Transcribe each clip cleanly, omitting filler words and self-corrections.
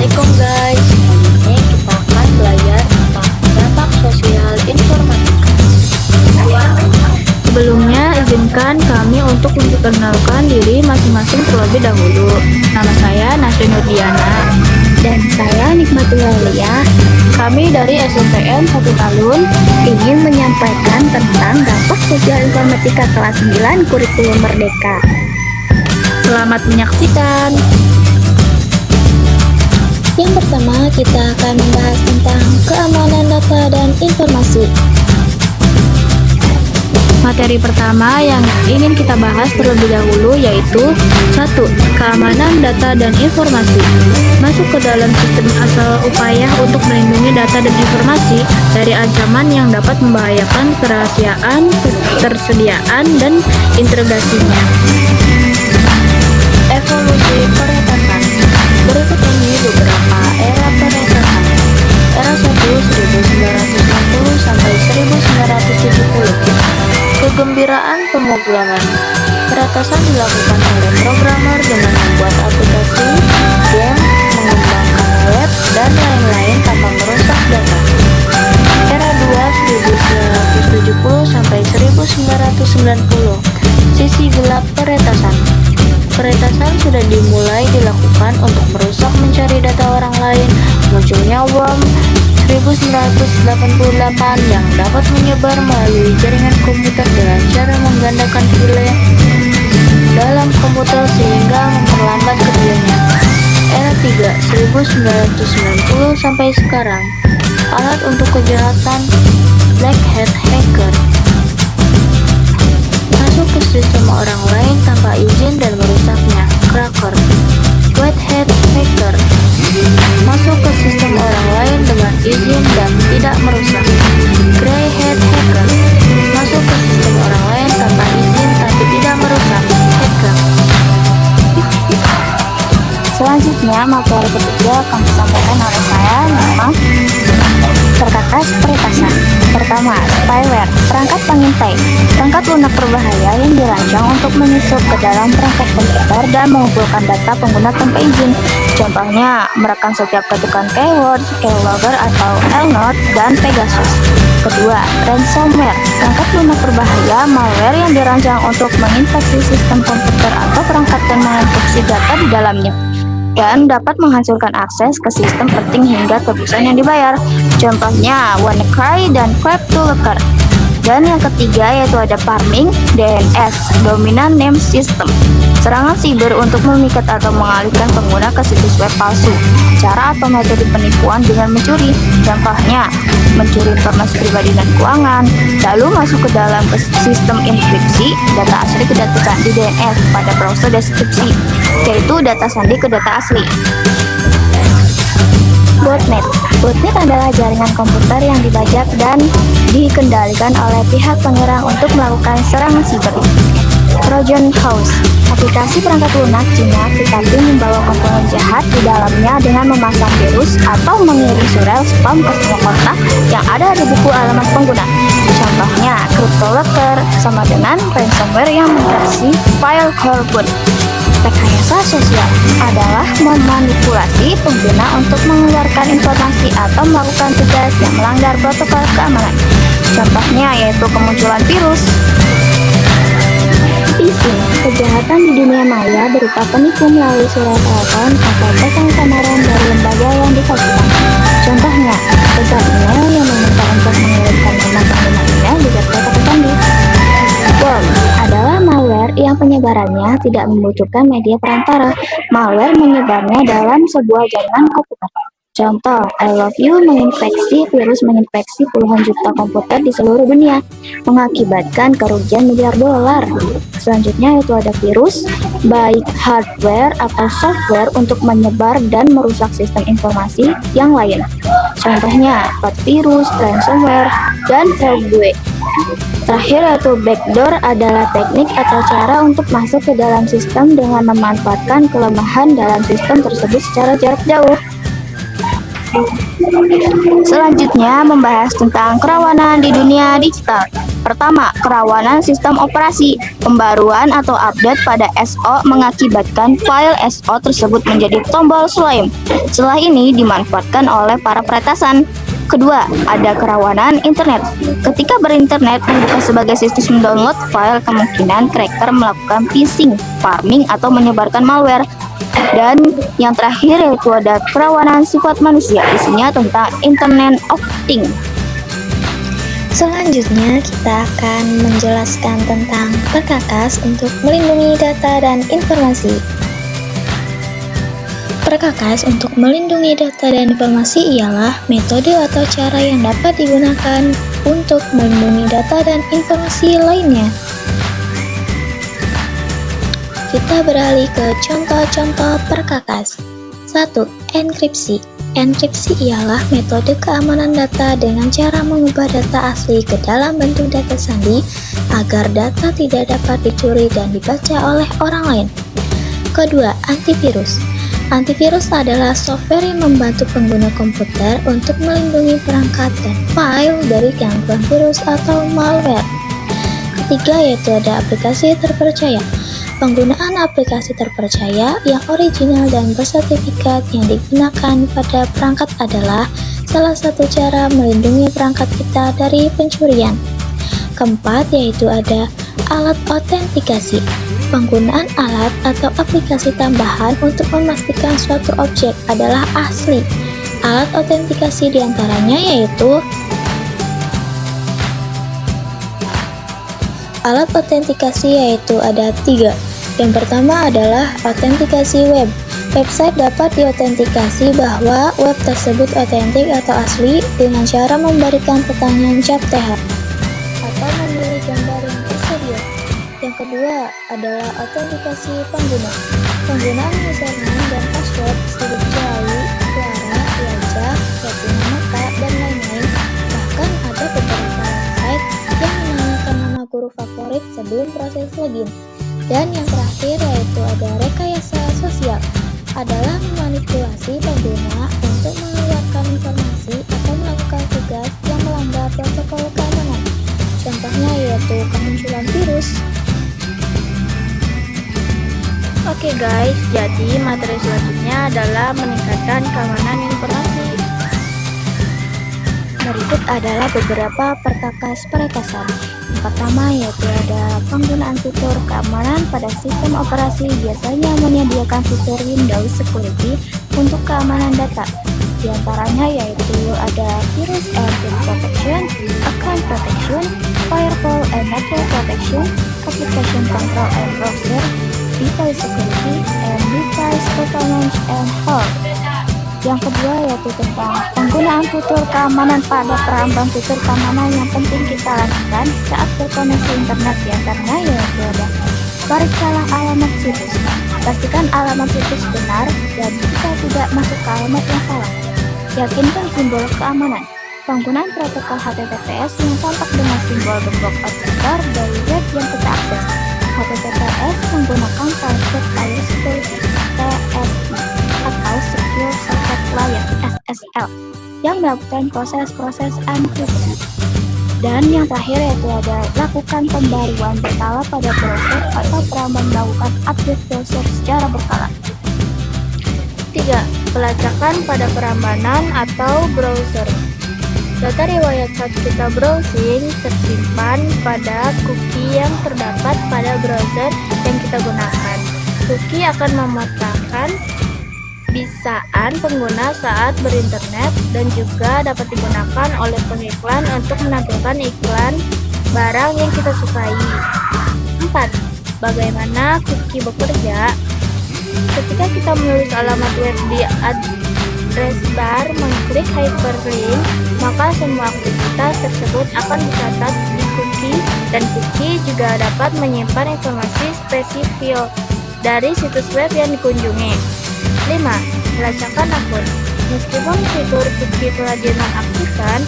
Assalamualaikum guys. Hari ini kita akan belajar tentang dampak sosial informatika. Sebelumnya izinkan kami untuk memperkenalkan diri masing-masing terlebih dahulu. Nama saya Nasri Nurdiana Dan saya Nikmatul Aulia. Kami dari SMPN 1 Talun Ingin menyampaikan tentang dampak sosial informatika kelas 9 kurikulum Merdeka. Selamat menyaksikan. Yang pertama, kita akan membahas tentang keamanan data dan informasi. Materi pertama yang ingin kita bahas terlebih dahulu yaitu 1. Keamanan data dan informasi. Masuk ke dalam sistem asal upaya untuk melindungi data dan informasi dari ancaman yang dapat membahayakan kerahasiaan, ketersediaan, dan integrasinya. Evolusi peretasan. Berikut ini beberapa era peretasan. Era 1 1960 sampai 1970. Kegembiraan pemrograman. Peretasan dilakukan oleh programmer dengan membuat aplikasi, game, mengembangkan web, dan lain-lain tanpa merusak data. Era 2 1970 sampai 1990. Sisi gelap peretasan. Peretasan sudah dimulai dilakukan untuk merusak mencari data orang lain. Munculnya worm 1988 yang dapat menyebar melalui jaringan komputer dengan cara menggandakan file dalam komputer sehingga memperlambat kerjanya. Era 3 1990 sampai sekarang. Alat untuk kejahatan black hat hacker. Masuk ke sistem orang lain tanpa izin dan merusaknya. Cracker. White hat hacker. Masuk ke sistem orang lain dengan izin dan tidak merusak. Grey hat hacker. Masuk ke sistem orang lain tanpa izin tapi tidak merusak. Hacker. Selanjutnya, materi ketiga akan disampaikan oleh saya, Nima. Perkakas peretasan. Pertama, spyware, perangkat pengintai. Perangkat lunak berbahaya yang dirancang untuk menyusup ke dalam perangkat komputer dan mengumpulkan data pengguna tanpa izin. Contohnya, merekam setiap ketukan keyword, keylogger atau lnote, dan Pegasus. Kedua, ransomware, perangkat lunak berbahaya, malware yang dirancang untuk menginfeksi sistem komputer atau perangkat dan mengenkripsi data di dalamnya, dan dapat menghancurkan akses ke sistem penting hingga tebusan yang dibayar. Contohnya WannaCry dan Cryptolocker. Dan yang ketiga yaitu ada farming, DNS, Dominant Name System. Serangan siber untuk memikat atau mengalihkan pengguna ke situs web palsu. Cara atau metode penipuan dengan mencuri. Contohnya, mencuri informasi pribadi dan keuangan, lalu masuk ke dalam sistem enkripsi, data asli ke data sandi DNS pada browser deskripsi, yaitu data sandi ke data asli. Botnet. Botnet adalah jaringan komputer yang dibajak dan dikendalikan oleh pihak penyerang untuk melakukan serangan siber. Trojan Horse, aplikasi perangkat lunak Cina tetapi membawa komponen jahat di dalamnya dengan memasang virus atau mengirim surel spam ke semua kontak yang ada di buku alamat pengguna. Contohnya, Cryptolocker sama dengan ransomware yang menginfeksi file korban. Rekayasa sosial adalah memanipulasi pengguna untuk mengeluarkan informasi atau melakukan tugas yang melanggar protokol keamanan. Contohnya yaitu kemunculan virus. Phishing, kejahatan di dunia maya berupa penipu melalui surat telepon atau pesan samaran dari lembaga yang disalahkan. Contohnya, pesan email yang meminta untuk mengirimkan nama pengguna email beserta kata sandi. Worm adalah malware yang penyebarannya tidak membutuhkan media perantara. Malware menyebarnya dalam sebuah jaringan komputer. Contoh, I Love You menginfeksi virus menginfeksi puluhan juta komputer di seluruh dunia, mengakibatkan kerugian miliar dolar. Selanjutnya yaitu ada virus, baik hardware atau software untuk menyebar dan merusak sistem informasi yang lain. Contohnya, virus, ransomware, dan malware. Terakhir yaitu backdoor adalah teknik atau cara untuk masuk ke dalam sistem dengan memanfaatkan kelemahan dalam sistem tersebut secara jarak jauh. Selanjutnya membahas tentang kerawanan di dunia digital. Pertama, kerawanan sistem operasi. Pembaruan atau update pada SO mengakibatkan file SO tersebut menjadi tombol slime. Celah ini dimanfaatkan oleh para peretasan. Kedua, ada kerawanan internet. Ketika berinternet membuka sebagai situs mendownload file, kemungkinan cracker melakukan phishing, farming, atau menyebarkan malware. Dan yang terakhir yaitu ada kerawanan sifat manusia, isinya tentang Internet of Things. Selanjutnya kita akan menjelaskan tentang perkakas untuk melindungi data dan informasi. Perkakas untuk melindungi data dan informasi ialah metode atau cara yang dapat digunakan untuk melindungi data dan informasi lainnya. Kita beralih ke contoh-contoh perkakas. 1. Enkripsi. Enkripsi ialah metode keamanan data dengan cara mengubah data asli ke dalam bentuk data sandi agar data tidak dapat dicuri dan dibaca oleh orang lain. Kedua, antivirus. Antivirus adalah software yang membantu pengguna komputer untuk melindungi perangkat dan file dari gangguan virus atau malware. Ketiga, yaitu ada aplikasi terpercaya. Penggunaan aplikasi terpercaya yang original dan bersertifikat yang digunakan pada perangkat adalah salah satu cara melindungi perangkat kita dari pencurian. Keempat, yaitu ada alat autentikasi. Penggunaan alat atau aplikasi tambahan untuk memastikan suatu objek adalah asli. Alat autentikasi diantaranya yaitu ada 3. Yang pertama adalah autentikasi web. Website dapat diautentikasi bahwa web tersebut otentik atau asli dengan cara memberikan pertanyaan CAPTCHA atau memilih gambar yang tersedia. Yang kedua adalah autentikasi pengguna. Penggunaan username dan password, sidik jari, suara, wajah, retina mata, dan lain-lain. Bahkan ada beberapa website yang menanyakan nama guru favorit sebelum proses login. Dan yang terakhir yaitu ada rekayasa sosial, adalah memanipulasi pengguna untuk mengeluarkan informasi atau melakukan tugas yang melanggar protokol keamanan. Contohnya yaitu kemunculan virus. Oke guys, jadi materi selanjutnya adalah meningkatkan keamanan informasi. Berikut adalah beberapa perkakas peretasan. Pertama yaitu ada penggunaan fitur keamanan pada sistem operasi, biasanya menyediakan fitur Windows Security untuk keamanan data. Di antaranya yaitu ada virus and pin protection, account protection, firewall and network protection, application control and browser, device security, and device performance and hold. Yang kedua yaitu tentang penggunaan fitur keamanan pada perambang fitur keamanan yang penting kita lakukan saat berkoneksi internet. Di antaranya yaitu ada periksalah alamat situs. Pastikan alamat situs benar dan kita tidak masuk ke alamat yang salah. Yakinkan simbol keamanan. Penggunaan protokol HTTPS yang tampak dengan simbol gembok authenticator dari web yang kita akses. HTTPS menggunakan Transport Layer Security (TLS) atau Secure Socket Layer (SSL) yang melakukan proses-proses enkripsi. Dan yang terakhir yaitu ada lakukan pembaruan berkala pada browser atau perambang melakukan update browser secara berkala. 3. Pelacakan pada perambanan atau browser. Data riwayat saat kita browsing tersimpan pada cookie yang terdapat pada browser yang kita gunakan. Cookie akan memetakan bisaan pengguna saat berinternet dan juga dapat digunakan oleh pengiklan untuk menampilkan iklan barang yang kita sukai. 4. Bagaimana cookie bekerja? Ketika kita menulis alamat web di address bar, mengklik hyperlink, maka semua aktivitas tersebut akan dicatat di cookie, dan cookie juga dapat menyimpan informasi spesifik dari situs web yang dikunjungi. 5. Pelacakan akun. Meskipun fitur cookie telah dinonaktifkan,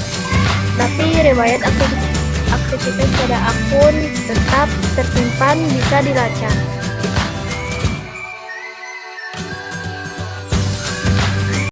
tapi riwayat aktivitas pada akun tetap tersimpan bisa dilacak.